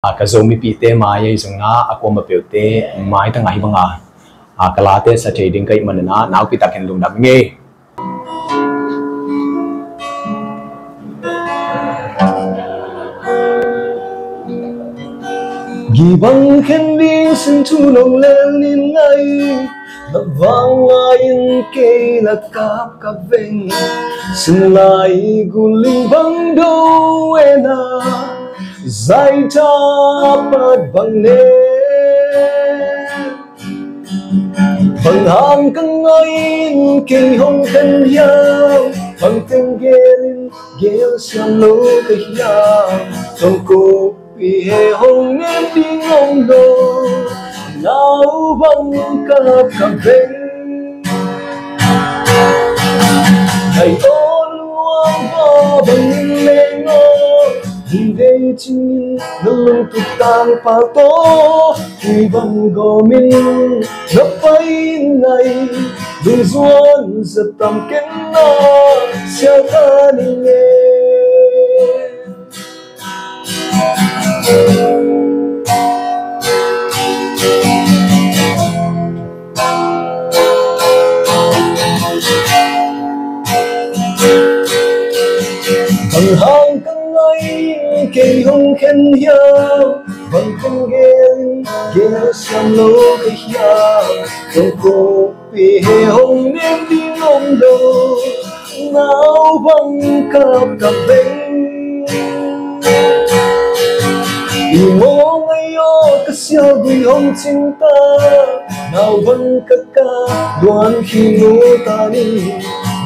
ka zomi pi te ma ye zunga ako ma peute mai ta ngai banga kalate sa trading kai manana naw pi taken lung dam nge gibang khen ding sin tu long len nin ngai na vang in ke la kap ka veng sin lai guling bang do ena zai ta pat bang ne bang hang kang ngain ke hong kan hiao bang teng gelin gel siam lo ka hiao tong ko pi he hong nem ding ong do nào bang kap ka veng ngày ôn luang ba bang lên ngô đi đây chính nâng lưng tụt tàn phá tố thì bằng gò mình ngập bay ngày đường ruộng giật tầm kết nó xeo ta đi nghe bằng hàng căng ngay cây hồng khen hiao bằng căng ghen ghen sam lô cây hiao trong cô vì hè hồng nem đi ngông đồ nào bằng cặp cặp bên vì mong ai yo cái siêu vì hồng chính ta nào bằng cả ca đoàn khi nô ta đi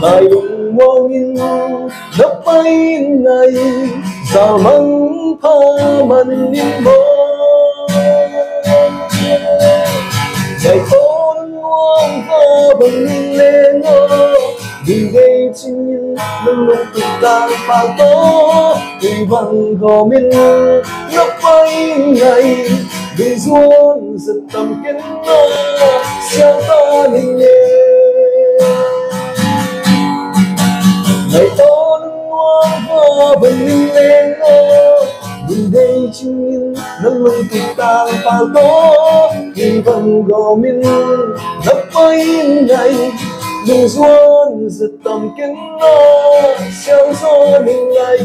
lại dùng mong in đắp bay ngày sao măng pha mình in bó ngày con ngoan pha bằng lên ngô vì gây chính nhân nâng lúc tụt tan pha tố vì bằng gò mình đắp bay ngày vì ruộng giật tầm kiến nó sao ta hình nhẹ ngày tôn ngoan hoa bình lên ngô vì đây chính nhân nâng lưng tụt tàn phá tố vì bằng gò mình đắp bay ngày đường ruộng giật tầm kiến nó sao gió mình ngày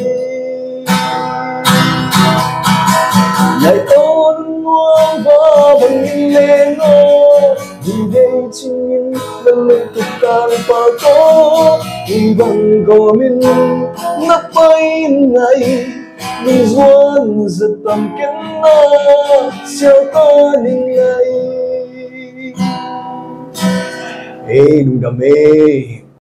ngày tôn ngoan hoa bình lên ngô vì đây chính nhân nâng lưng tụt tàn phá tố vì bằng gò mình ngắp bay ngày mình ruộng giật tầm kiến nó xeo ta ninh ngày ê đừng đầm ê